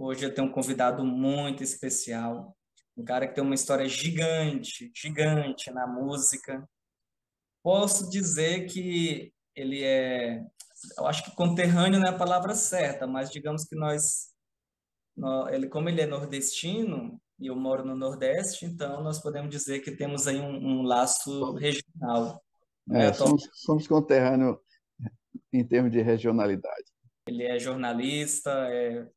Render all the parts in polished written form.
Hoje eu tenho um convidado muito especial, um cara que tem uma história gigante, gigante na música. Posso dizer que ele é, eu acho que conterrâneo não é a palavra certa, mas digamos que ele, como ele é nordestino e eu moro no Nordeste, então nós podemos dizer que temos aí um laço regional. Não é à toa. Somos conterrâneos em termos de regionalidade. Ele é jornalista, é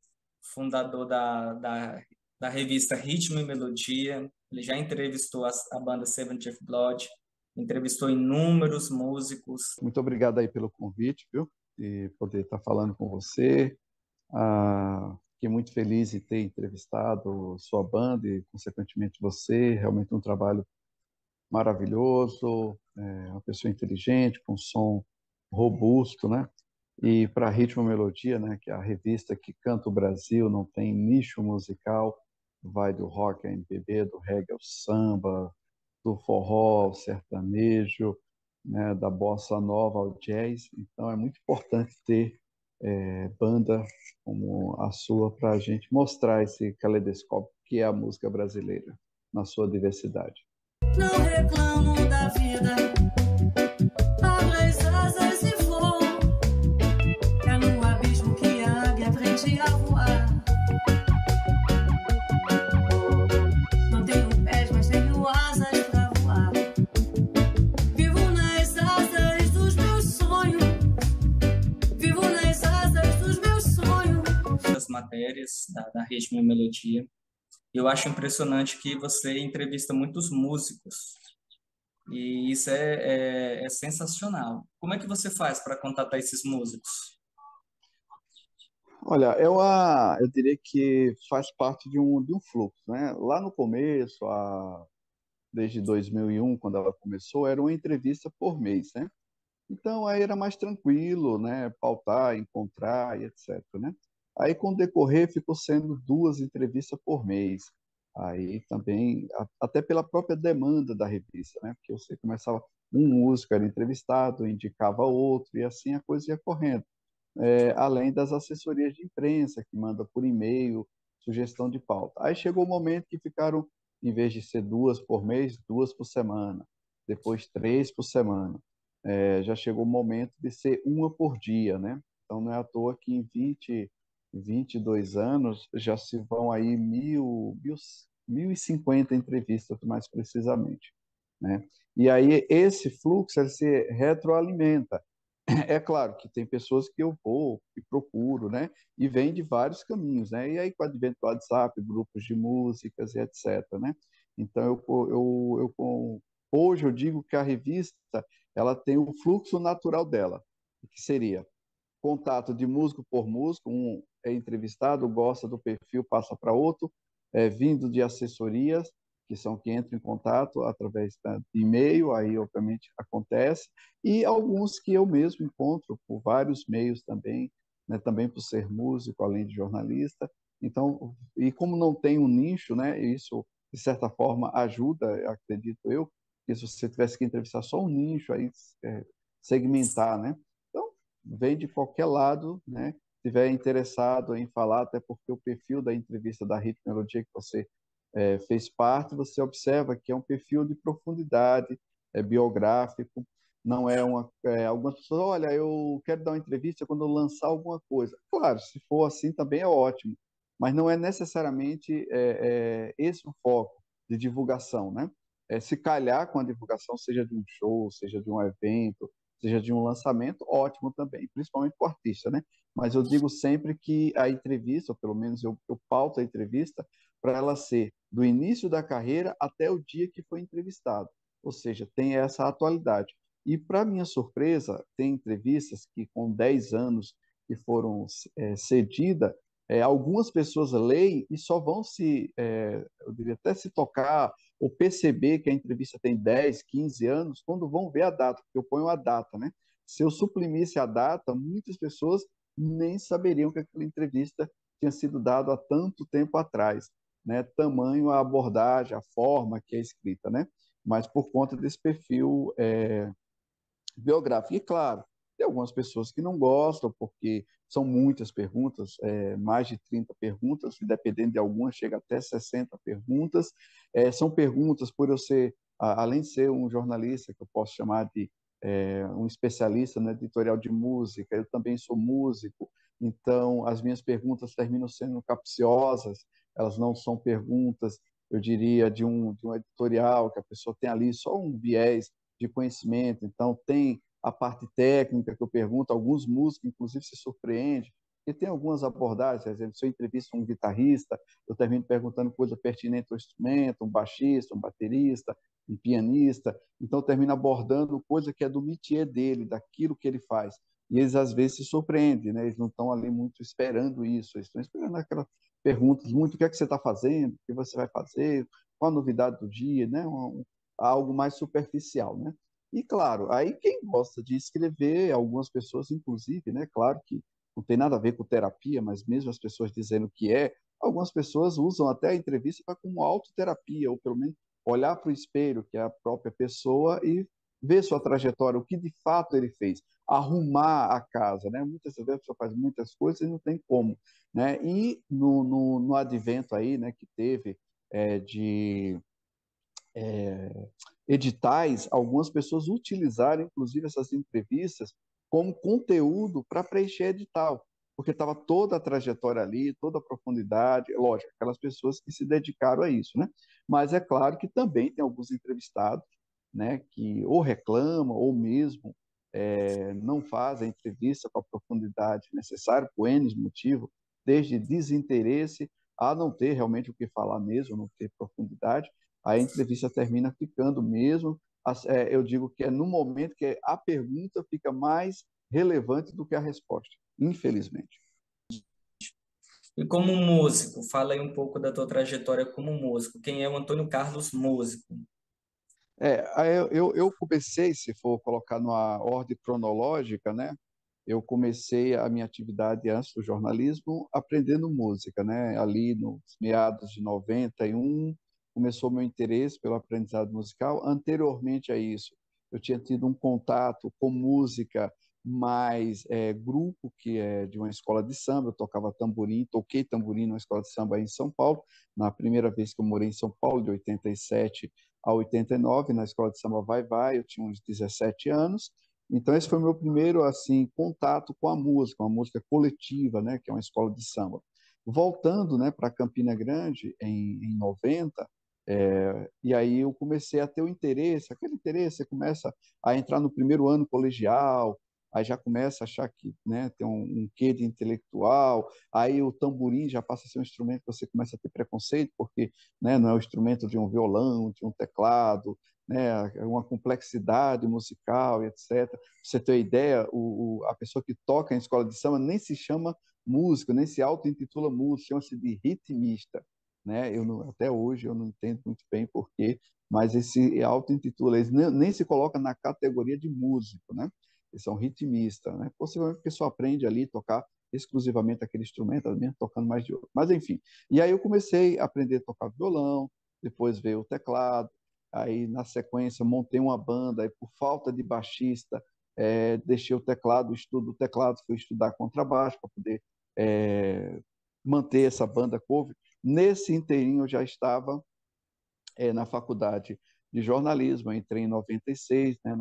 fundador da revista Ritmo e Melodia. Ele já entrevistou a banda Seventh Blood, entrevistou inúmeros músicos. Muito obrigado aí pelo convite, viu? E poder estar falando com você. Fiquei muito feliz em ter entrevistado sua banda e, consequentemente, você. Realmente um trabalho maravilhoso, uma pessoa inteligente, com um som robusto, né? E para Ritmo e Melodia, né, que é a revista que canta o Brasil, não tem nicho musical, vai do rock ao MPB, do reggae ao samba, do forró ao sertanejo, né, da bossa nova ao jazz. Então é muito importante ter banda como a sua para a gente mostrar esse caleidoscópio que é a música brasileira na sua diversidade. Não reclamo da vida, abra as asas e vou. É no abismo que a águia aprende a voar. Não tenho pés, mas tenho asas pra voar. Vivo nas asas dos meus sonhos. Vivo nas asas dos meus sonhos. Das matérias da Ritmo e Melodia. Eu acho impressionante que você entrevista muitos músicos. E isso é sensacional. Como é que você faz para contatar esses músicos? Olha, eu diria que faz parte de um fluxo, né? Lá no começo, desde 2001, quando ela começou, era uma entrevista por mês, né? Então aí era mais tranquilo, né? Pautar, encontrar e etc, né? Aí com o decorrer ficou sendo duas entrevistas por mês. Aí também, até pela própria demanda da revista, né? Porque você começava, um músico era entrevistado, indicava outro, e assim a coisa ia correndo. Além das assessorias de imprensa, que manda por e-mail, sugestão de pauta. Aí chegou o momento que ficaram, em vez de ser duas por mês, duas por semana, depois três por semana. Já chegou o momento de ser uma por dia, né? Então não é à toa que em 22 anos já se vão aí 1.050 entrevistas, mais precisamente, né? E aí esse fluxo ele se retroalimenta. É claro que tem pessoas que eu vou e procuro, né? E vem de vários caminhos, né? E aí com o advento do WhatsApp, grupos de músicas e etc, né? Então hoje eu digo que a revista ela tem o fluxo natural dela, que seria contato de músico por músico, um é entrevistado, gosta do perfil, passa para outro, vindo de assessorias, que são que entram em contato através de e-mail, aí obviamente acontece, e alguns que eu mesmo encontro por vários meios também, né, também por ser músico, além de jornalista. Então, e como não tem um nicho, né, isso de certa forma ajuda, acredito eu, que se você tivesse que entrevistar só um nicho, aí segmentar, né? Então, vem de qualquer lado, né? Se estiver interessado em falar, até porque o perfil da entrevista da Ritmo Melodia que você fez parte, você observa que é um perfil de profundidade, biográfico, não é algumas pessoas, olha, eu quero dar uma entrevista quando eu lançar alguma coisa. Claro, se for assim também é ótimo, mas não é necessariamente esse o foco de divulgação, né? Se calhar com a divulgação, seja de um show, seja de um evento, seja de um lançamento, ótimo também, principalmente para o artista, né? Mas eu digo sempre que a entrevista, ou pelo menos eu pauto a entrevista, para ela ser do início da carreira até o dia que foi entrevistado. Ou seja, tem essa atualidade. E, para minha surpresa, tem entrevistas que, com 10 anos que foram cedidas, algumas pessoas leem e só vão eu diria até se tocar ou perceber que a entrevista tem 10, 15 anos, quando vão ver a data, porque eu ponho a data, né? Se eu suprimisse a data, muitas pessoas nem saberiam que aquela entrevista tinha sido dada há tanto tempo atrás, né? Tamanho a abordagem, a forma que é escrita, né? Mas por conta desse perfil biográfico. E claro, Tem algumas pessoas que não gostam, porque são muitas perguntas, mais de 30 perguntas, e dependendo de algumas, chega até 60 perguntas. São perguntas, por eu ser, além de ser um jornalista, que eu posso chamar de um especialista no editorial de música, eu também sou músico, então as minhas perguntas terminam sendo capciosas, elas não são perguntas, eu diria, de um editorial, que a pessoa tem ali só um viés de conhecimento, então tem a parte técnica que eu pergunto, alguns músicos, inclusive, se surpreendem, e tem algumas abordagens, por exemplo, se eu entrevisto um guitarrista, eu termino perguntando coisa pertinente ao instrumento, um baixista, um baterista, um pianista, então eu termino abordando coisa que é do métier dele, daquilo que ele faz. E eles, às vezes, se surpreendem, né? Eles não estão ali muito esperando isso, eles estão esperando aquelas perguntas muito, o que é que você está fazendo, o que você vai fazer, qual a novidade do dia, né? Algo mais superficial, né? E claro, aí quem gosta de escrever, algumas pessoas, inclusive, né? Claro que não tem nada a ver com terapia, mas mesmo as pessoas dizendo que algumas pessoas usam até a entrevista para como autoterapia, ou pelo menos olhar para o espelho, que é a própria pessoa, e ver sua trajetória, o que de fato ele fez, arrumar a casa, né? Muitas vezes a pessoa faz muitas coisas e não tem como, né? E no advento aí, né, que teve de editais, algumas pessoas utilizaram, inclusive, essas entrevistas como conteúdo para preencher edital, porque estava toda a trajetória ali, toda a profundidade, lógico, aquelas pessoas que se dedicaram a isso, né? Mas é claro que também tem alguns entrevistados, né, que ou reclamam ou mesmo não fazem a entrevista com a profundidade necessária, por N motivo, desde desinteresse a não ter realmente o que falar mesmo, não ter profundidade, a entrevista termina ficando mesmo, eu digo que é no momento que a pergunta fica mais relevante do que a resposta, infelizmente. E como músico, fala aí um pouco da tua trajetória como músico. Quem é o Antônio Carlos músico? Aí eu comecei, se for colocar numa ordem cronológica, né? Eu comecei a minha atividade antes do jornalismo aprendendo música, né? Ali nos meados de 91 começou meu interesse pelo aprendizado musical. Anteriormente a isso, eu tinha tido um contato com música mais grupo, que é de uma escola de samba. Eu tocava tamborim, toquei tamborim numa escola de samba aí em São Paulo, na primeira vez que eu morei em São Paulo, de 87 a 89, na escola de samba Vai Vai, eu tinha uns 17 anos. Então esse foi o meu primeiro assim contato com a música, uma música coletiva, né, que é uma escola de samba. Voltando, né, para Campina Grande em 90, e aí eu comecei a ter o interesse, aquele interesse, você começa a entrar no primeiro ano colegial, aí já começa a achar que, né, tem um quê de intelectual, aí o tamborim já passa a ser um instrumento que você começa a ter preconceito, porque, né, não é o instrumento de um violão, de um teclado, né, uma complexidade musical, etc. Pra você ter ideia, a pessoa que toca em escola de samba nem se chama músico, nem se auto-intitula músico, chama-se de ritmista, né? Até hoje eu não entendo muito bem por quê, mas esse auto-intitula, eles nem se coloca na categoria de músico, né? Eles são ritmistas, né? Possivelmente porque só aprende ali a tocar exclusivamente aquele instrumento, mesmo tocando mais de outro. Mas enfim, e aí eu comecei a aprender a tocar violão, depois veio o teclado, aí na sequência montei uma banda, aí por falta de baixista, deixei o teclado, estudo o teclado, fui estudar contrabaixo para poder manter essa banda cover. Nesse inteirinho eu já estava na faculdade de jornalismo, eu entrei em 96, né,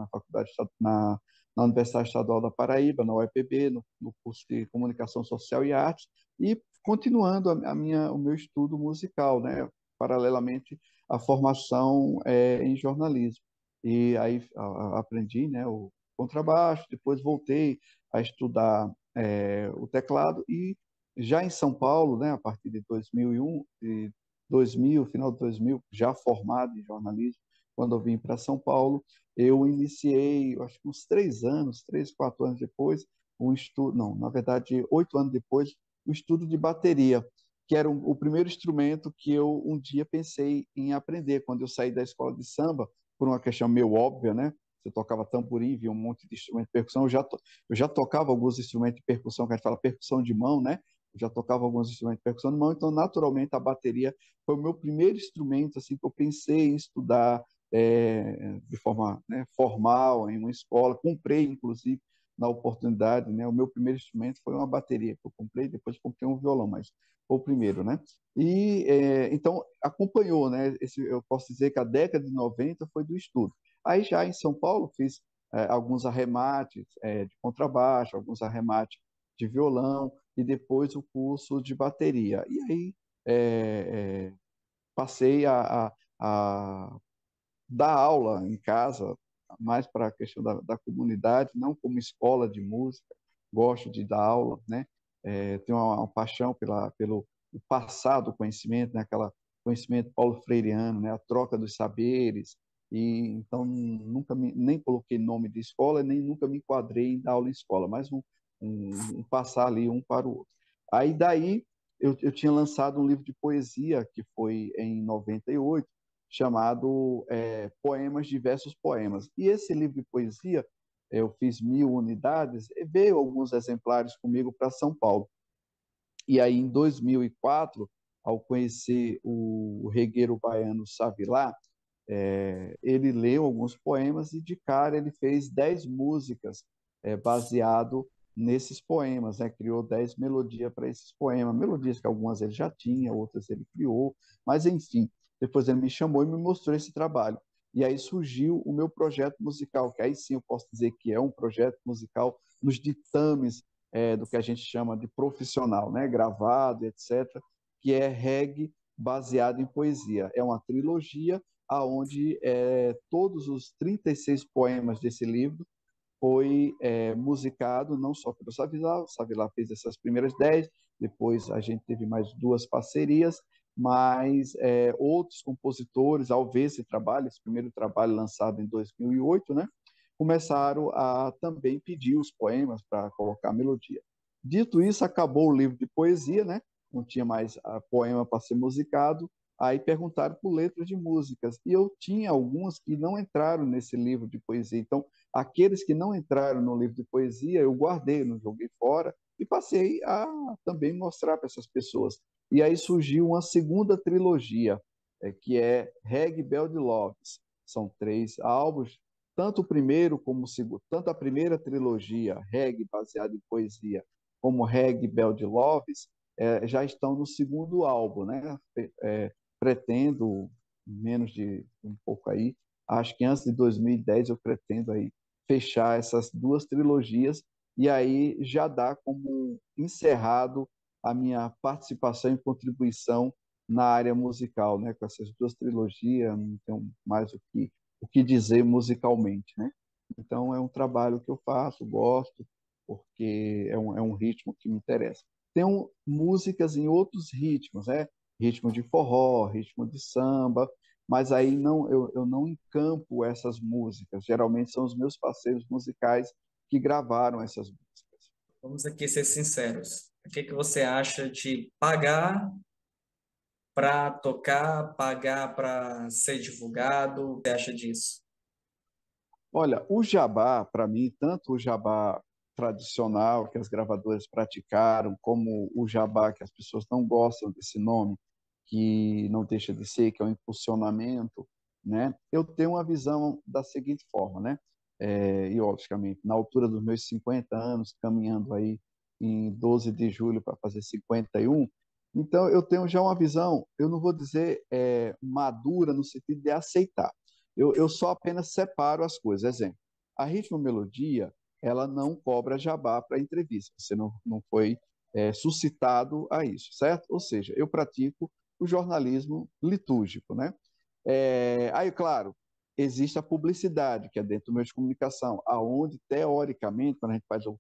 na Universidade Estadual da Paraíba, na UEPB, no curso de Comunicação Social e Artes, e continuando o meu estudo musical, né, paralelamente à formação em jornalismo. E aí aprendi, né, o contrabaixo, depois voltei a estudar o teclado e já em São Paulo, né, a partir de 2001, 2000, final de 2000, já formado em jornalismo, quando eu vim para São Paulo, eu iniciei, acho que uns 3 anos, 3, 4 anos depois, um estudo, não, na verdade, 8 anos depois, o estudo de bateria, que era o primeiro instrumento que eu um dia pensei em aprender, quando eu saí da escola de samba, por uma questão meio óbvia, né? Você tocava tamborim, via um monte de instrumento de percussão, eu já tocava alguns instrumentos de percussão, que a gente fala percussão de mão, né? Eu já tocava alguns instrumentos de percussão de mão, então naturalmente a bateria foi o meu primeiro instrumento assim que eu pensei em estudar de forma, né, formal em uma escola. Comprei inclusive na oportunidade, né? O meu primeiro instrumento foi uma bateria que eu comprei, depois comprei um violão, mas foi o primeiro, né? E então acompanhou, né? Eu posso dizer que a década de 90 foi do estudo. Aí já em São Paulo fiz alguns arremates de contrabaixo, alguns arremates de violão e depois o curso de bateria. E aí passei a dar aula em casa, mais para a questão da comunidade, não como escola de música. Gosto de dar aula, né? Tenho uma paixão pelo passar do conhecimento, né? Aquela conhecimento paulo freireano, né? A troca dos saberes. E então nunca nem coloquei nome de escola, nem nunca me enquadrei em dar aula em escola, mas um passar ali um para o outro. Aí daí eu tinha lançado um livro de poesia que foi em 98, chamado Poemas, Diversos Poemas. E esse livro de poesia, eu fiz 1.000 unidades, e veio alguns exemplares comigo para São Paulo. E aí, em 2004, ao conhecer o regueiro baiano Savilá, ele leu alguns poemas e, de cara, ele fez 10 músicas baseado nesses poemas, né? Criou 10 melodias para esses poemas, melodias que algumas ele já tinha, outras ele criou, mas enfim, depois ele me chamou e me mostrou esse trabalho. E aí surgiu o meu projeto musical, que aí sim eu posso dizer que é um projeto musical nos ditames do que a gente chama de profissional, né? Gravado, etc., que é reggae baseado em poesia. É uma trilogia aonde todos os 36 poemas desse livro foi musicado não só pelo Savilá, o Savilá fez essas primeiras 10, depois a gente teve mais 2 parcerias, mas outros compositores, ao ver esse trabalho, esse primeiro trabalho lançado em 2008, né, começaram a também pedir os poemas para colocar a melodia. Dito isso, acabou o livro de poesia, né, não tinha mais poema para ser musicado, aí perguntaram por letras de músicas, e eu tinha algumas que não entraram nesse livro de poesia, então aqueles que não entraram no livro de poesia, eu guardei, não joguei fora, e passei a também mostrar para essas pessoas. E aí surgiu uma segunda trilogia, que é Reggae Bell de Loves. São 3 álbuns, tanto o primeiro como o segundo, tanto a primeira trilogia, Reggae, baseada em poesia, como Reggae Bell de Loves, já estão no segundo álbum, né? Pretendo, menos de um pouco aí, acho que antes de 2010 eu pretendo aí fechar essas 2 trilogias e aí já dá como encerrado a minha participação e contribuição na área musical, né? Com essas 2 trilogias, não tenho mais o que dizer musicalmente, né? Então é um trabalho que eu faço, gosto, porque é um ritmo que me interessa. Tenho músicas em outros ritmos, né? Ritmo de forró, ritmo de samba, mas aí não, eu não encampo essas músicas. Geralmente são os meus parceiros musicais que gravaram essas músicas. Vamos aqui ser sinceros. O que que você acha de pagar para tocar, pagar para ser divulgado? O que você acha disso? Olha, o jabá, para mim, tanto o jabá tradicional que as gravadoras praticaram, como o jabá que as pessoas não gostam desse nome, que não deixa de ser, que é o impulsionamento, né? Eu tenho uma visão da seguinte forma, né? E, logicamente, na altura dos meus 50 anos, caminhando aí em 12 de julho para fazer 51, então eu tenho já uma visão, eu não vou dizer madura no sentido de aceitar. Eu só apenas separo as coisas. Exemplo, a Ritmo Melodia, ela não cobra jabá para entrevista, você não foi suscitado a isso, certo? Ou seja, eu pratico o jornalismo litúrgico, né? Aí, claro, existe a publicidade, que é dentro do meio de comunicação, aonde, teoricamente, quando a gente faz o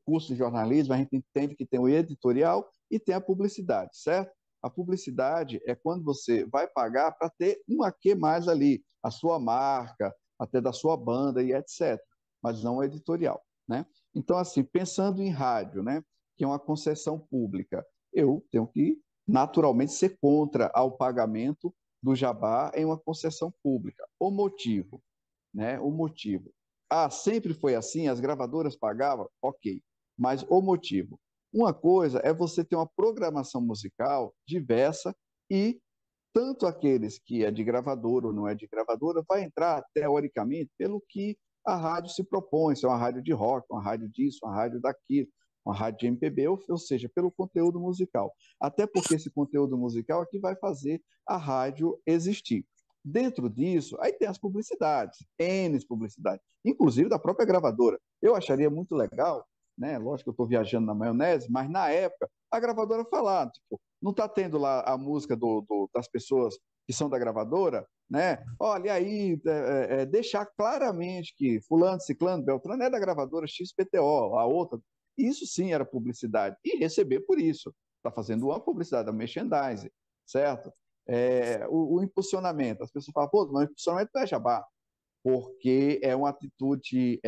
curso de jornalismo, a gente entende que tem o editorial e tem a publicidade, certo? A publicidade é quando você vai pagar para ter um a que mais ali, a sua marca, até da sua banda e etc. Mas não o editorial, né? Então, assim, pensando em rádio, né, que é uma concessão pública, eu tenho que naturalmente ser contra ao pagamento do jabá em uma concessão pública. O motivo, né? O motivo. Ah, sempre foi assim, as gravadoras pagavam? Ok. Mas o motivo. Uma coisa é você ter uma programação musical diversa e tanto aqueles que é de gravadora ou não é de gravadora vai entrar, teoricamente, pelo que a rádio se propõe, se é uma rádio de rock, uma rádio disso, uma rádio daquilo, uma rádio de MPB, ou seja, pelo conteúdo musical. Até porque esse conteúdo musical é que vai fazer a rádio existir. Dentro disso, aí tem as publicidades, N publicidades, inclusive da própria gravadora. Eu acharia muito legal, né? Lógico que eu estou viajando na maionese, mas na época a gravadora falar, tipo, não está tendo lá a música das pessoas que são da gravadora, né? Olha aí, deixar claramente que fulano, ciclano, beltrano é da gravadora XPTO, a outra. Isso sim era publicidade. E receber por isso. Está fazendo uma publicidade, da merchandising, certo? O impulsionamento. As pessoas falam, pô, mas o impulsionamento não é jabá, porque é uma atitude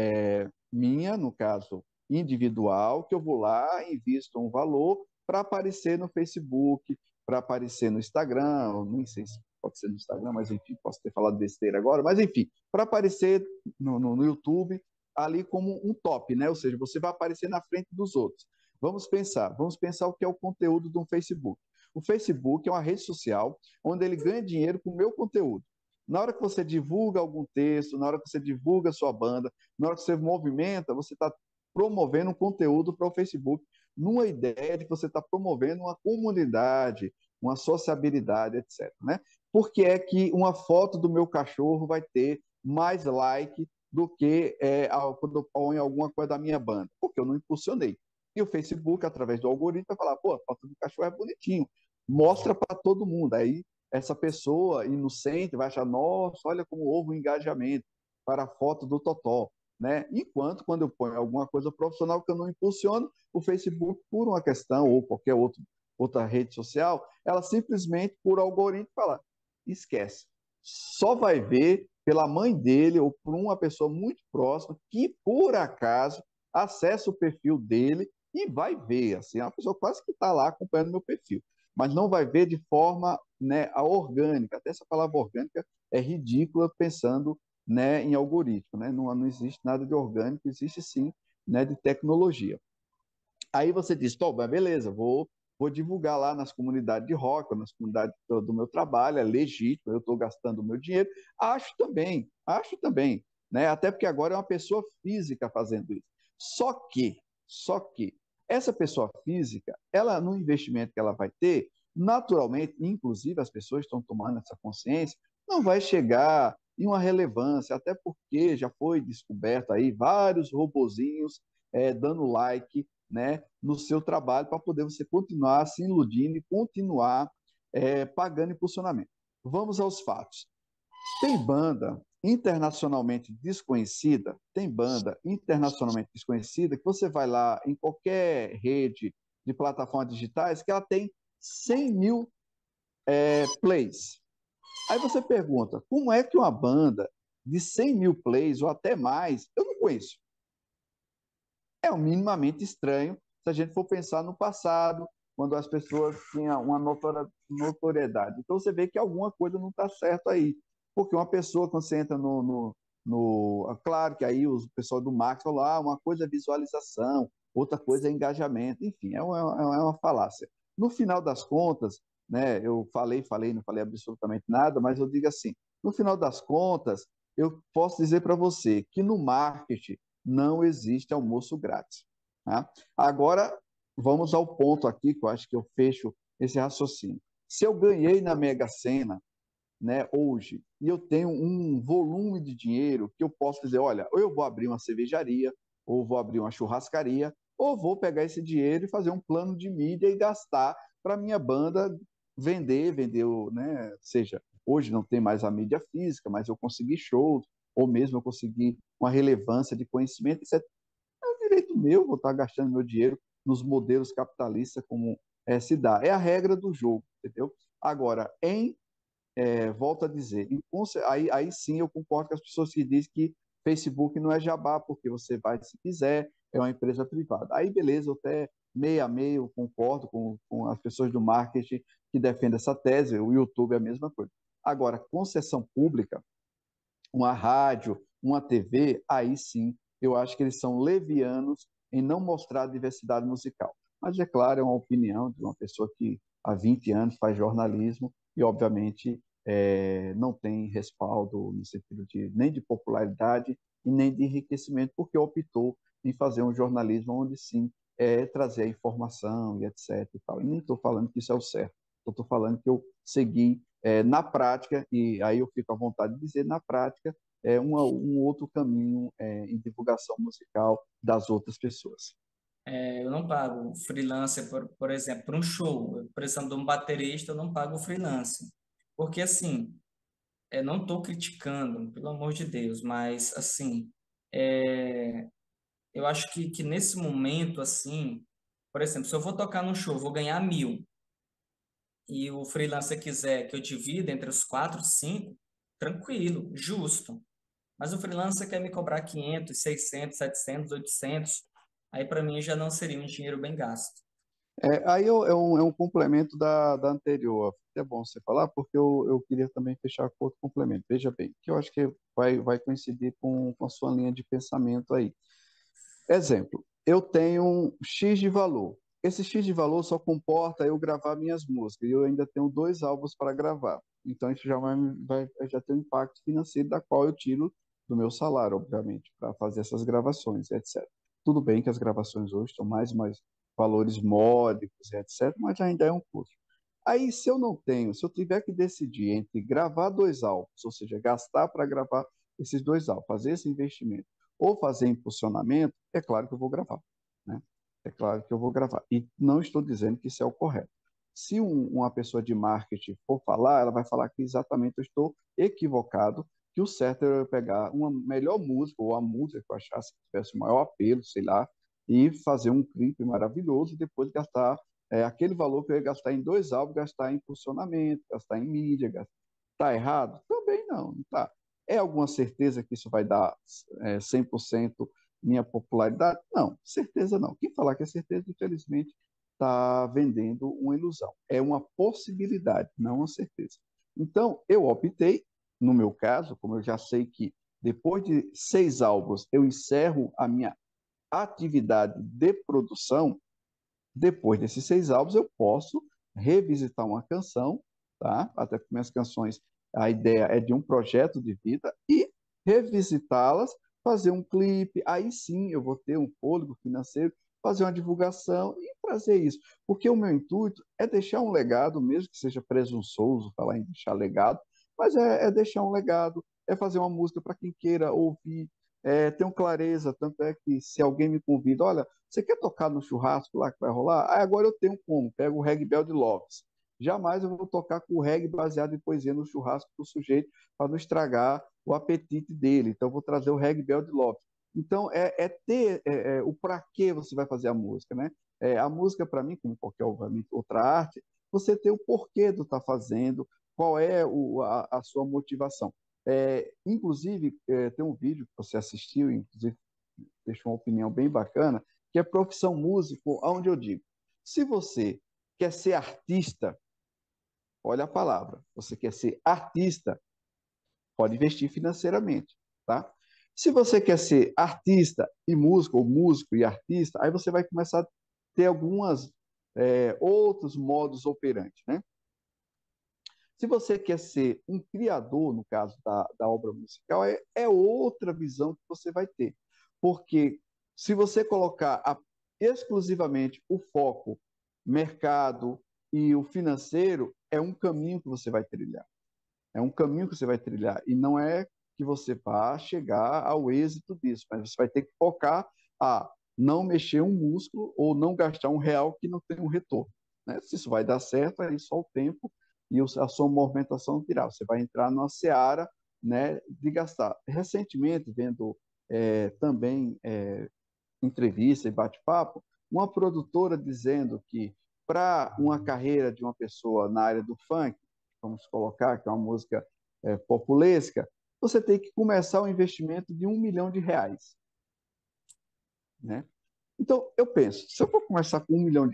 minha, no caso, individual, que eu vou lá, invisto um valor para aparecer no Facebook, para aparecer no Instagram, nem sei se pode ser no Instagram, mas enfim, posso ter falado besteira agora, mas enfim, para aparecer no YouTube ali como um top, né? Ou seja, você vai aparecer na frente dos outros. Vamos pensar o que é o conteúdo de um Facebook. O Facebook é uma rede social onde ele ganha dinheiro com o meu conteúdo. Na hora que você divulga algum texto, na hora que você divulga a sua banda, na hora que você movimenta, você está promovendo um conteúdo para o Facebook, numa ideia de que você está promovendo uma comunidade, uma sociabilidade, etc. Né? Por que é que uma foto do meu cachorro vai ter mais like do que quando eu ponho alguma coisa da minha banda? Porque eu não impulsionei. E o Facebook, através do algoritmo, vai falar, pô, a foto do cachorro é bonitinho, mostra para todo mundo. Aí essa pessoa inocente vai achar, nossa, olha como houve um engajamento para a foto do Totó. Né? Enquanto, quando eu ponho alguma coisa profissional que eu não impulsiono, o Facebook, por uma questão, ou qualquer outra rede social, ela simplesmente, por algoritmo, fala, esquece. Só vai ver pela mãe dele ou por uma pessoa muito próxima que, por acaso, acessa o perfil dele e vai ver. Assim, é uma pessoa quase que está lá acompanhando meu perfil, mas não vai ver de forma, né, orgânica. Até essa palavra orgânica é ridícula pensando, né, em algoritmo. Né? Não existe nada de orgânico, existe sim, né, de tecnologia. Aí você diz, mas beleza, vou divulgar lá nas comunidades de rock, nas comunidades do meu trabalho, é legítimo, eu estou gastando o meu dinheiro. Acho também, né? Até porque agora é uma pessoa física fazendo isso. Só que, essa pessoa física, ela no investimento que ela vai ter, naturalmente, inclusive as pessoas estão tomando essa consciência, não vai chegar em uma relevância, até porque já foi descoberto aí vários robozinhos dando like, né, no seu trabalho para poder você continuar se iludindo e continuar pagando impulsionamento. Vamos aos fatos. Tem banda internacionalmente desconhecida que você vai lá em qualquer rede de plataformas digitais que ela tem 100 mil plays. Aí você pergunta, como é que uma banda de 100 mil plays ou até mais, eu não conheço. É um minimamente estranho se a gente for pensar no passado, quando as pessoas tinham uma notoriedade. Então você vê que alguma coisa não está certo aí. Porque uma pessoa, quando você entra Claro que aí o pessoal do marketing falou, uma coisa é visualização, outra coisa é engajamento, enfim, é uma falácia. No final das contas, né, eu falei, não falei absolutamente nada, mas eu digo assim, no final das contas, eu posso dizer para você que no marketing não existe almoço grátis. Tá? Agora, vamos ao ponto aqui, que eu acho que eu fecho esse raciocínio. Se eu ganhei na Mega Sena, né, hoje, e eu tenho um volume de dinheiro que eu posso dizer, olha, ou eu vou abrir uma cervejaria, ou vou abrir uma churrascaria, ou vou pegar esse dinheiro e fazer um plano de mídia e gastar para minha banda vender, né, seja, hoje não tem mais a mídia física, mas eu consegui shows, ou mesmo eu consegui uma relevância de conhecimento, isso é um direito meu, vou estar gastando meu dinheiro nos modelos capitalistas como se dá. É a regra do jogo, entendeu? Agora, volto a dizer, aí sim eu concordo com as pessoas que dizem que Facebook não é jabá, porque você vai se quiser, é uma empresa privada. Aí beleza, eu até meio a meio concordo com as pessoas do marketing que defendem essa tese, o YouTube é a mesma coisa. Agora, concessão pública, uma rádio, uma TV, aí sim, eu acho que eles são levianos em não mostrar a diversidade musical. Mas, é claro, é uma opinião de uma pessoa que há 20 anos faz jornalismo e, obviamente, não tem respaldo no sentido nem de popularidade e nem de enriquecimento, porque optou em fazer um jornalismo onde sim trazer a informação e etc. E tal. E nem estou falando que isso é o certo, estou falando que eu segui na prática, e aí eu fico à vontade de dizer, na prática, um outro caminho em divulgação musical das outras pessoas. Eu não pago freelancer, por exemplo, para um show. Eu precisando de um baterista, eu não pago freelancer. Porque, assim, não estou criticando, pelo amor de Deus, mas, assim, é, eu acho que nesse momento, assim, por exemplo, se eu vou tocar num show, eu vou ganhar 1.000, e o freelancer quiser que eu divida entre os quatro, cinco, tranquilo, justo. Mas o freelancer quer me cobrar 500, 600, 700, 800, aí para mim já não seria um dinheiro bem gasto. Aí é um complemento da anterior. É bom você falar, porque eu queria também fechar com outro complemento. Veja bem, que eu acho que vai coincidir com a sua linha de pensamento aí. Exemplo, eu tenho um X de valor. Esse X de valor só comporta eu gravar minhas músicas. E eu ainda tenho 2 álbuns para gravar. Então, isso já tem um impacto financeiro da qual eu tiro do meu salário, obviamente, para fazer essas gravações, etc. Tudo bem que as gravações hoje estão mais valores módicos, etc., mas ainda é um custo. Aí, se eu tiver que decidir entre gravar 2 álbuns, ou seja, gastar para gravar esses 2 álbuns, fazer esse investimento, ou fazer impulsionamento, é claro que eu vou gravar, né? É claro que eu vou gravar. E não estou dizendo que isso é o correto. Se uma pessoa de marketing for falar, ela vai falar que exatamente eu estou equivocado, que o certo é eu pegar uma melhor música, ou a música que eu achasse que tivesse o maior apelo, sei lá, e fazer um clipe maravilhoso e depois gastar aquele valor que eu ia gastar em 2 álbuns, gastar em impulsionamento, gastar em mídia. Está errado? Também não está. É alguma certeza que isso vai dar 100% minha popularidade? Não, certeza não. Quem falar que é certeza, infelizmente, está vendendo uma ilusão. É uma possibilidade, não uma certeza. Então, eu optei, no meu caso, como eu já sei que depois de 6 álbuns eu encerro a minha atividade de produção, depois desses 6 álbuns eu posso revisitar uma canção, tá? Até porque minhas canções, a ideia é de um projeto de vida, e revisitá-las, fazer um clipe, aí sim eu vou ter um fôlego financeiro, fazer uma divulgação e trazer isso. Porque o meu intuito é deixar um legado, mesmo que seja presunçoso falar em deixar legado, mas é deixar um legado, é fazer uma música para quem queira ouvir, tenho clareza, tanto é que se alguém me convida, olha, você quer tocar no churrasco lá que vai rolar? Ah, agora eu tenho como, pego o reggae Bell de Loves. Jamais eu vou tocar com o reggae baseado em poesia no churrasco do sujeito para não estragar o apetite dele. Então eu vou trazer o reggae Bell de Loves. Então é ter o para que você vai fazer a música, né? A música para mim, como qualquer obviamente, outra arte, você ter o porquê do estar fazendo, qual é a sua motivação. Inclusive, tem um vídeo que você assistiu, inclusive deixou uma opinião bem bacana, que é profissão músico, onde eu digo, se você quer ser artista, olha a palavra, você quer ser artista, pode investir financeiramente, tá? Se você quer ser artista e músico, ou músico e artista, aí você vai começar a ter algumas outros modos operantes, né? Se você quer ser um criador, no caso da obra musical, é outra visão que você vai ter. Porque se você colocar exclusivamente o foco mercado e o financeiro, é um caminho que você vai trilhar. É um caminho que você vai trilhar. E não é que você vá chegar ao êxito disso, mas você vai ter que focar a não mexer um músculo ou não gastar R$ 1 que não tem um retorno. Né? Se isso vai dar certo, aí só o tempo e a sua movimentação virá. Você vai entrar numa seara, né, de gastar. Recentemente, vendo também entrevista e bate-papo, uma produtora dizendo que para uma carreira de uma pessoa na área do funk, vamos colocar que é uma música populesca, você tem que começar um investimento de R$ 1 milhão, né? Então, eu penso, se eu for começar com R$ 1 milhão,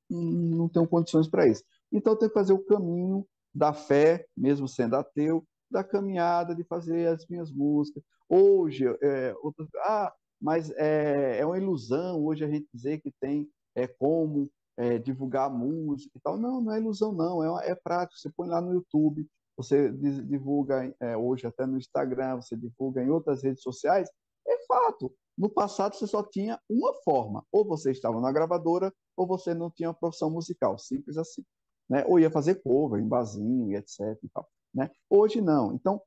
não tenho condições para isso. Então, eu tenho que fazer o caminho da fé, mesmo sendo ateu, da caminhada, de fazer as minhas músicas. Hoje, mas é uma ilusão hoje a gente dizer que tem como divulgar música e tal. Não, não é ilusão, não. É prático. Você põe lá no YouTube, você divulga hoje até no Instagram, você divulga em outras redes sociais, é fato. No passado você só tinha uma forma, ou você estava na gravadora, ou você não tinha uma profissão musical, simples assim. Né? Ou ia fazer cover em barzinho e etc. E tal, né? Hoje não. Então,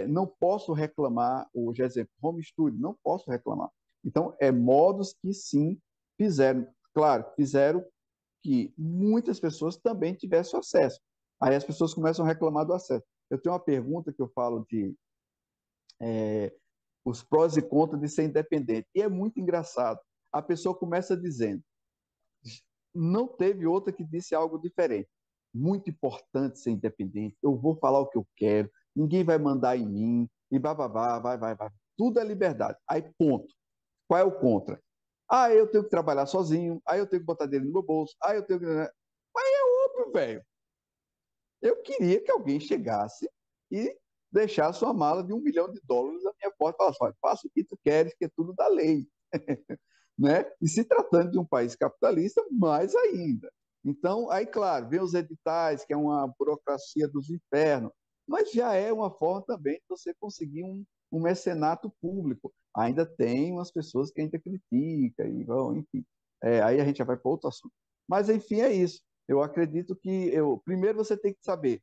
não posso reclamar, hoje, exemplo, home studio, não posso reclamar. Então, modos que sim fizeram, claro, fizeram que muitas pessoas também tivessem acesso. Aí as pessoas começam a reclamar do acesso. Eu tenho uma pergunta que eu falo de os prós e contras de ser independente. E é muito engraçado. A pessoa começa dizendo, não teve outra que disse algo diferente. Muito importante ser independente. Eu vou falar o que eu quero. Ninguém vai mandar em mim. E bababá, vai. Tudo é liberdade. Aí, ponto. Qual é o contra? Ah, eu tenho que trabalhar sozinho. Aí eu tenho que botar dinheiro no meu bolso. Aí eu tenho que... Aí é outro, velho. Eu queria que alguém chegasse e deixasse uma mala de US$ 1 milhão na minha porta e falasse, olha, faça o que tu queres, que é tudo da lei. Né? E se tratando de um país capitalista, mais ainda. Então, aí, claro, vem os editais, que é uma burocracia dos infernos, mas já é uma forma também de você conseguir um mecenato público. Ainda tem umas pessoas que ainda criticam, e vão, enfim. Aí a gente já vai para outro assunto. Mas, enfim, é isso. Eu acredito que primeiro você tem que saber,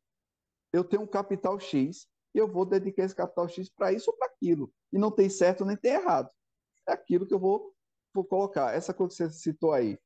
eu tenho um capital X e eu vou dedicar esse capital X para isso ou para aquilo. E não tem certo nem tem errado. É aquilo que eu vou colocar. Essa coisa que você citou aí,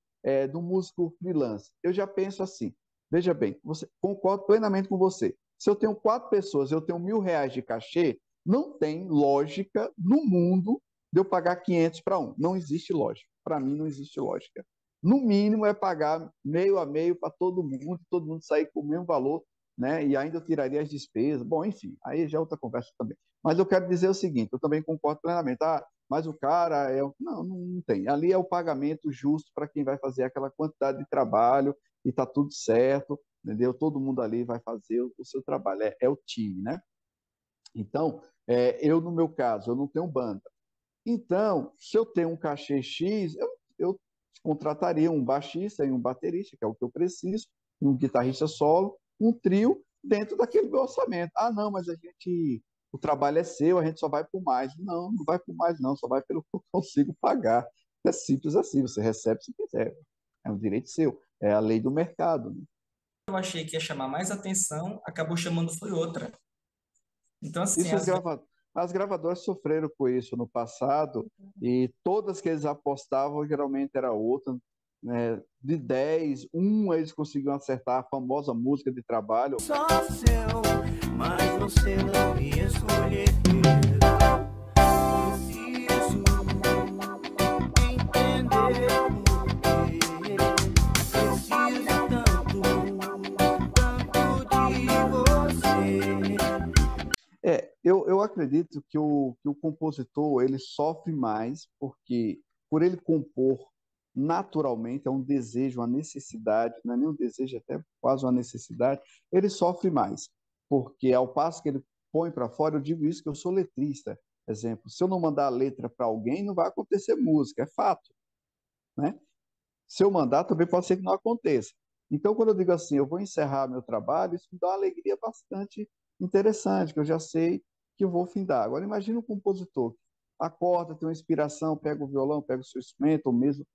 do músico freelance, eu já penso assim, veja bem, concordo plenamente com você. Se eu tenho 4 pessoas, eu tenho R$ 1.000 de cachê, não tem lógica no mundo de eu pagar 500 para um. Não existe lógica. Para mim, não existe lógica. No mínimo, é pagar meio a meio para todo mundo sair com o mesmo valor, né? E ainda eu tiraria as despesas. Bom, enfim, aí já é outra conversa também. Mas eu quero dizer o seguinte, eu também concordo plenamente. Mas o cara não tem. Ali é o pagamento justo para quem vai fazer aquela quantidade de trabalho e está tudo certo, entendeu? Todo mundo ali vai fazer o seu trabalho, é o time, né? Então, eu no meu caso, eu não tenho banda. Então, se eu tenho um cachê X, eu contrataria um baixista e um baterista, que é o que eu preciso, um guitarrista solo, um trio dentro daquele meu orçamento. Ah, não, mas o trabalho é seu, a gente só vai por mais. Não, não vai por mais, não, só vai pelo que eu consigo pagar. É simples assim, você recebe se quiser. É um direito seu, é a lei do mercado. Né? Eu achei que ia chamar mais atenção, acabou chamando foi outra. Então, assim, Isso às vezes, as gravadoras sofreram com isso no passado e todas que eles apostavam geralmente era outra. Né? De 10, eles conseguiam acertar a famosa música de trabalho. Só seu, mas você não me escolheu. Preciso entender porquê. Preciso tanto de você. Eu acredito que o compositor ele sofre mais porque por ele compor naturalmente, é um desejo, uma necessidade, não é nem um desejo, é até quase uma necessidade, ele sofre mais, porque ao passo que ele põe para fora, eu digo isso que eu sou letrista, exemplo, se eu não mandar a letra para alguém, não vai acontecer música, é fato, né? Se eu mandar, também pode ser que não aconteça. Então, quando eu digo assim, eu vou encerrar meu trabalho, isso me dá uma alegria bastante interessante, que eu já sei que eu vou findar. Agora, imagina um compositor que acorda, tem uma inspiração, pega o violão, pega o seu instrumento, ou mesmo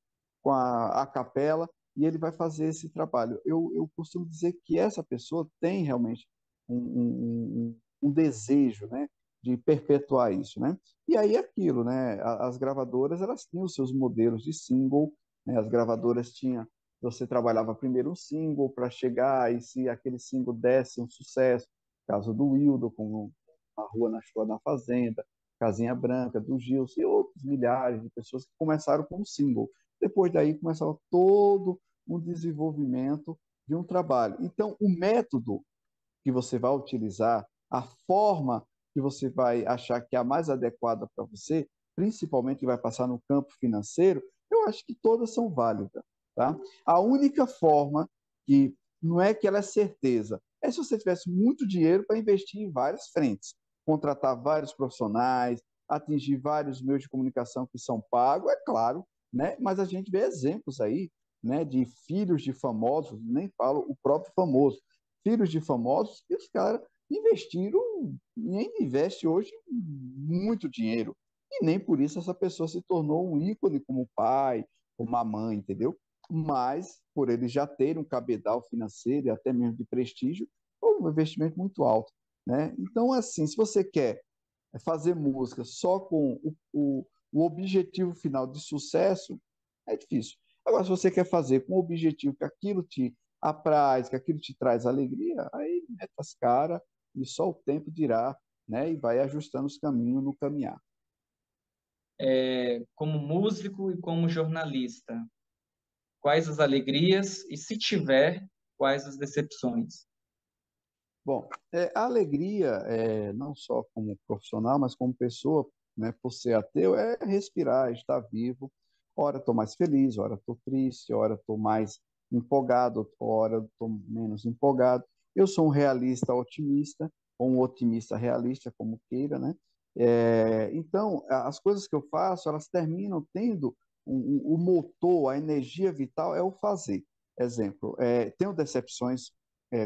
com a capela, e ele vai fazer esse trabalho. Eu costumo dizer que essa pessoa tem realmente um desejo, né, de perpetuar isso, né? E aí é aquilo, né? As gravadoras elas tinham os seus modelos de single, né? As gravadoras tinham, você trabalhava primeiro um single para chegar e se aquele single desse um sucesso, caso do Wildo com a Rua na Chuva na Fazenda, Casinha Branca, do Gilson e outros milhares de pessoas que começaram com um single. Depois daí começava todo um desenvolvimento de um trabalho. Então, o método que você vai utilizar, a forma que você vai achar que é a mais adequada para você, principalmente que vai passar no campo financeiro, eu acho que todas são válidas. Tá? A única forma que não é que ela é certeza, é se você tivesse muito dinheiro para investir em várias frentes, contratar vários profissionais, atingir vários meios de comunicação que são pagos, é claro, né? Mas a gente vê exemplos aí, né, de filhos de famosos, nem falo o próprio famoso, filhos de famosos, e os caras investiram e ainda investe hoje muito dinheiro. E nem por isso essa pessoa se tornou um ícone como pai, como a mãe, entendeu? Mas, por ele já ter um cabedal financeiro e até mesmo de prestígio, foi um investimento muito alto, né? Então, assim, se você quer fazer música só com o objetivo final de sucesso, é difícil. Agora, se você quer fazer com o objetivo que aquilo te apraz, que aquilo te traz alegria, aí mete as caras e só o tempo dirá, né? E vai ajustando os caminhos no caminhar. Como músico e como jornalista, quais as alegrias e, se tiver, quais as decepções? Bom, a alegria, não só como profissional, mas como pessoa, né, por ser ateu, é respirar, estar vivo. Ora estou mais feliz, ora estou triste, ora estou mais empolgado, ora estou menos empolgado. Eu sou um realista otimista, ou um otimista realista, como queira, né? Então, as coisas que eu faço, elas terminam tendo o motor, a energia vital é o fazer. Exemplo, tenho decepções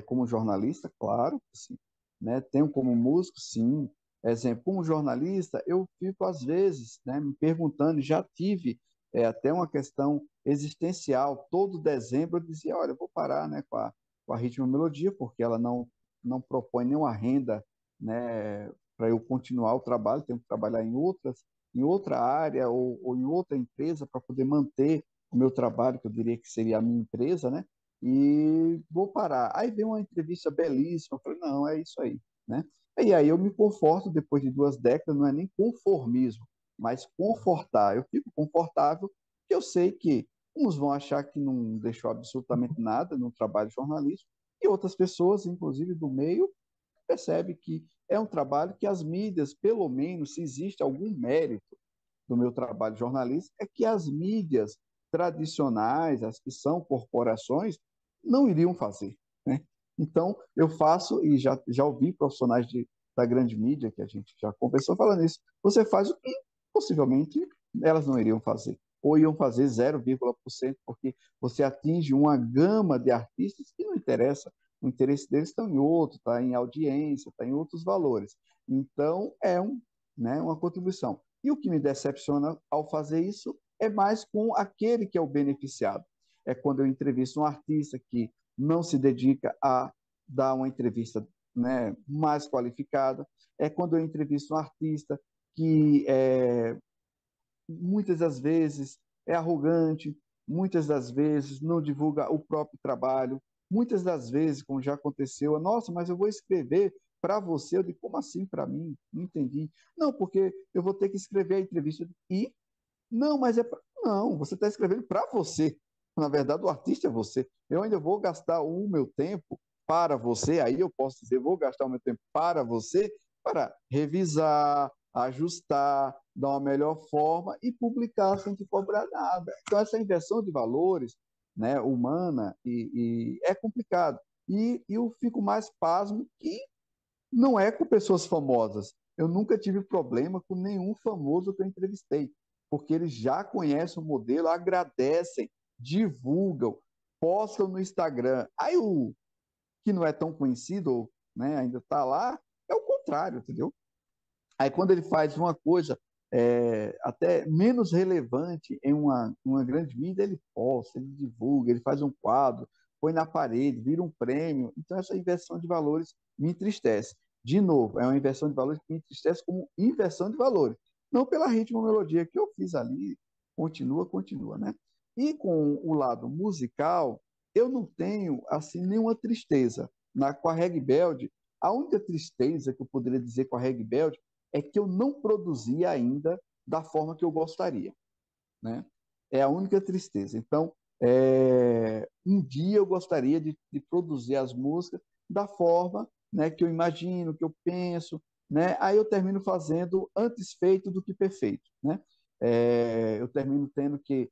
como jornalista, claro, sim, né? Tenho como músico, sim. Exemplo, como jornalista, eu fico às vezes, né, me perguntando, já tive até uma questão existencial. Todo dezembro eu dizia, olha, eu vou parar, né, com a Ritmo e Melodia, porque ela não propõe nenhuma renda, né, para eu continuar o trabalho. Tenho que trabalhar em outra área ou em outra empresa para poder manter o meu trabalho, que eu diria que seria a minha empresa, né? E vou parar. Aí veio uma entrevista belíssima, eu falei, não, é isso aí, né? E aí eu me conforto, depois de 2 décadas, não é nem conformismo, mas confortar. Eu fico confortável, porque eu sei que uns vão achar que não deixou absolutamente nada no trabalho jornalístico, e outras pessoas, inclusive do meio, percebem que é um trabalho que as mídias, pelo menos, se existe algum mérito do meu trabalho jornalístico, é que as mídias tradicionais, as que são corporações, não iriam fazer, né? Então, eu faço, e já ouvi profissionais da grande mídia, que a gente já conversou falando isso, você faz o que possivelmente elas não iriam fazer, ou iam fazer 0,%, porque você atinge uma gama de artistas que não interessa, o interesse deles está em outro, está em audiência, está em outros valores. Então, né, uma contribuição. E o que me decepciona ao fazer isso é mais com aquele que é o beneficiado. É quando eu entrevisto um artista que não se dedica a dar uma entrevista, né, mais qualificada. É quando eu entrevisto um artista que muitas das vezes é arrogante, muitas das vezes não divulga o próprio trabalho, muitas das vezes, como já aconteceu, nossa, mas eu vou escrever para você. Eu digo, como assim para mim? Não entendi. Não, porque eu vou ter que escrever a entrevista. E não, mas não, você está escrevendo para você. Na verdade, o artista é você. Eu ainda vou gastar o meu tempo para você, aí eu posso dizer, vou gastar o meu tempo para você, para revisar, ajustar, dar uma melhor forma e publicar sem te cobrar nada. Então, essa inversão de valores, né, humana, é complicado. E eu fico mais pasmo que não é com pessoas famosas. Eu nunca tive problema com nenhum famoso que eu entrevistei, porque eles já conhecem o modelo, agradecem, divulgam, postam no Instagram. Aí o que não é tão conhecido, né, ainda está lá, é o contrário, entendeu? Aí quando ele faz uma coisa até menos relevante em uma grande mídia, ele posta, ele divulga, ele faz um quadro, põe na parede, vira um prêmio. Então essa inversão de valores me entristece. De novo, é uma inversão de valores que me entristece como inversão de valores. Não pela ritmo melodia que eu fiz ali, continua, né? E com o lado musical, eu não tenho assim nenhuma tristeza. Com a Reg Beld, a única tristeza que eu poderia dizer com a Reg Beld é que eu não produzi ainda da forma que eu gostaria, né? É a única tristeza. Então, um dia eu gostaria de produzir as músicas da forma, né, que eu imagino, que eu penso, né? Aí eu termino fazendo antes feito do que perfeito, né? Eu termino tendo que,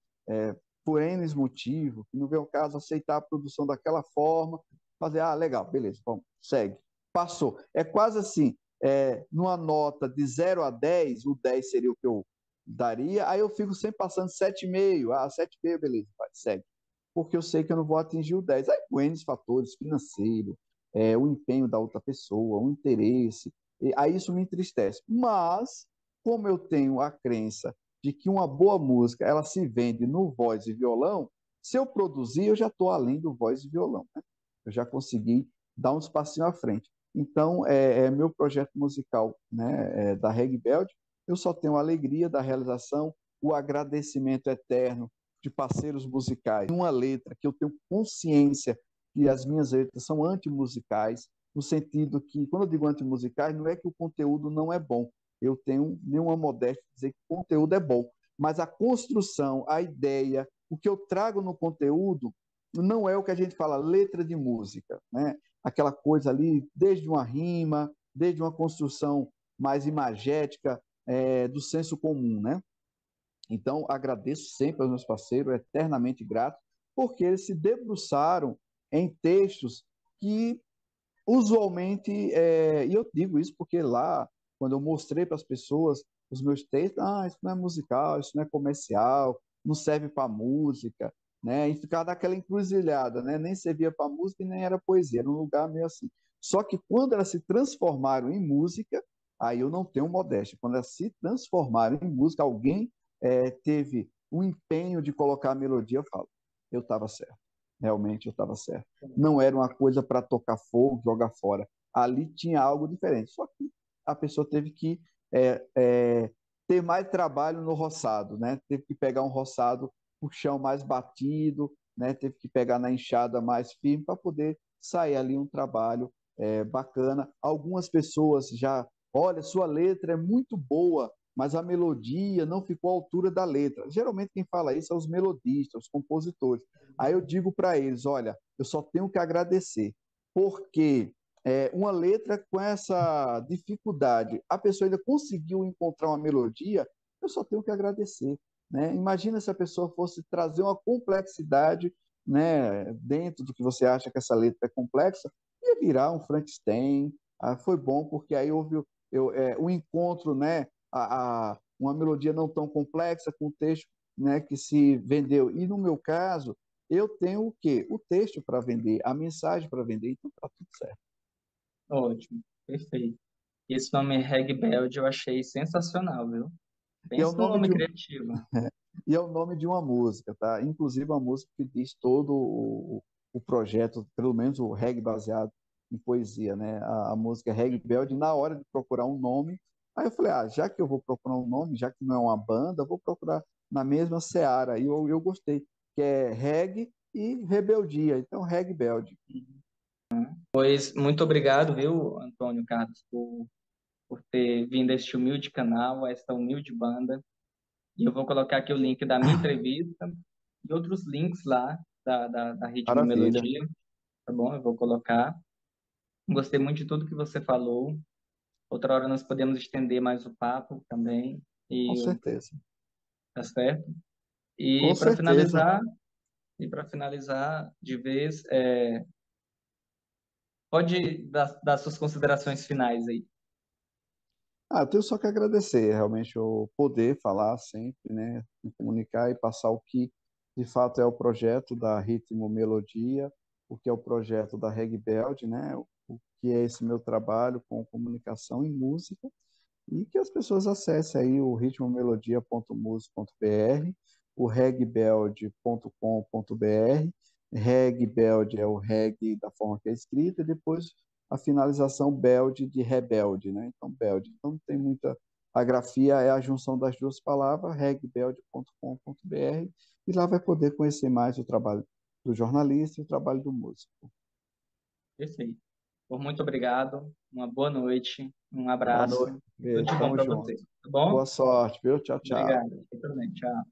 por N motivo, que não vem o caso, aceitar a produção daquela forma, fazer, legal, beleza, vamos, segue. Passou. É quase assim, numa nota de 0 a 10, o 10 seria o que eu daria, aí eu fico sempre passando 7,5, 7,5, beleza, vai, segue. Porque eu sei que eu não vou atingir o 10. Aí, com N fatores, financeiro, o empenho da outra pessoa, o interesse. E aí isso me entristece. Mas, como eu tenho a crença de que uma boa música ela se vende no voz e violão, se eu produzir, eu já estou além do voz e violão, né? Eu já consegui dar um espacinho à frente. Então, meu projeto musical, né, da Reg Belt, eu só tenho a alegria da realização, o agradecimento eterno de parceiros musicais. Uma letra que eu tenho consciência que as minhas letras são antimusicais, no sentido que, quando eu digo antimusicais, não é que o conteúdo não é bom. Eu tenho nenhuma modéstia de dizer que o conteúdo é bom, mas a construção, a ideia, o que eu trago no conteúdo não é o que a gente fala letra de música, né? Aquela coisa ali, desde uma rima, desde uma construção mais imagética, do senso comum, né? Então, agradeço sempre aos meus parceiros, eternamente grato, porque eles se debruçaram em textos que usualmente, e eu digo isso porque lá, quando eu mostrei para as pessoas os meus textos, isso não é musical, isso não é comercial, não serve para música, né? E ficava daquela encruzilhada, né? Nem servia para música e nem era poesia, era um lugar meio assim. Só que quando elas se transformaram em música, aí eu não tenho modéstia. Quando elas se transformaram em música, alguém teve o empenho de colocar a melodia, eu falo, eu estava certo. Realmente eu estava certo. Não era uma coisa para tocar fogo, jogar fora. Ali tinha algo diferente. Só que a pessoa teve que ter mais trabalho no roçado, né? Teve que pegar um roçado, o chão mais batido, né? Teve que pegar na enxada mais firme para poder sair ali um trabalho bacana. Algumas pessoas já, olha, sua letra é muito boa, mas a melodia não ficou à altura da letra. Geralmente quem fala isso são os melodistas, os compositores. Aí eu digo para eles, olha, eu só tenho que agradecer, porque uma letra com essa dificuldade, a pessoa ainda conseguiu encontrar uma melodia, eu só tenho que agradecer, né? Imagina se a pessoa fosse trazer uma complexidade, né, dentro do que você acha que essa letra é complexa, ia virar um Frankenstein. Foi bom porque aí houve o encontro, né, uma melodia não tão complexa com um texto, né, que se vendeu. E no meu caso, eu tenho o quê? O texto para vender, a mensagem para vender, então está tudo certo. Ótimo, perfeito. Esse nome Reg Beld eu achei sensacional, viu? E é o Pensa no nome nome de, criativo. e é o nome de uma música, tá? Inclusive uma música que diz todo o projeto, pelo menos o reggae baseado em poesia, né? A música Reggae Belt, na hora de procurar um nome, aí eu falei, já que eu vou procurar um nome, já que não é uma banda, eu vou procurar na mesma seara. E eu gostei, que é reggae e rebeldia. Então, Reggae Belt. Pois, muito obrigado, viu, Antônio Carlos, por ter vindo a este humilde canal, a esta humilde banda. E eu vou colocar aqui o link da minha entrevista e outros links lá da Ritmo Maravilha. Melodia, tá bom? Eu vou colocar. Gostei muito de tudo que você falou. Outra hora nós podemos estender mais o papo também, Com e certeza. tá certo? Com E para certeza. finalizar, de vez, pode dar suas considerações finais aí. Eu tenho só que agradecer, realmente, o poder falar sempre, né, me comunicar e passar o que de fato é o projeto da Ritmo Melodia, o que é o projeto da Reg Belt, né, o que é esse meu trabalho com comunicação e música, e que as pessoas acessem aí o ritmomelodia.music.br, o regbeld.com.br. Regbeld é o reg da forma que é escrita, e depois a finalização belde de rebelde, né? Então, belde. Então, não tem muita. A grafia é a junção das duas palavras, regbeld.com.br, e lá vai poder conhecer mais o trabalho do jornalista e o trabalho do músico. Perfeito. Por muito obrigado, uma boa noite, um Boa noite, abraço, tudo de bom tamo para junto. você, tá bom? Boa sorte, viu? Tchau, tchau. Obrigado. Eu também. Tchau.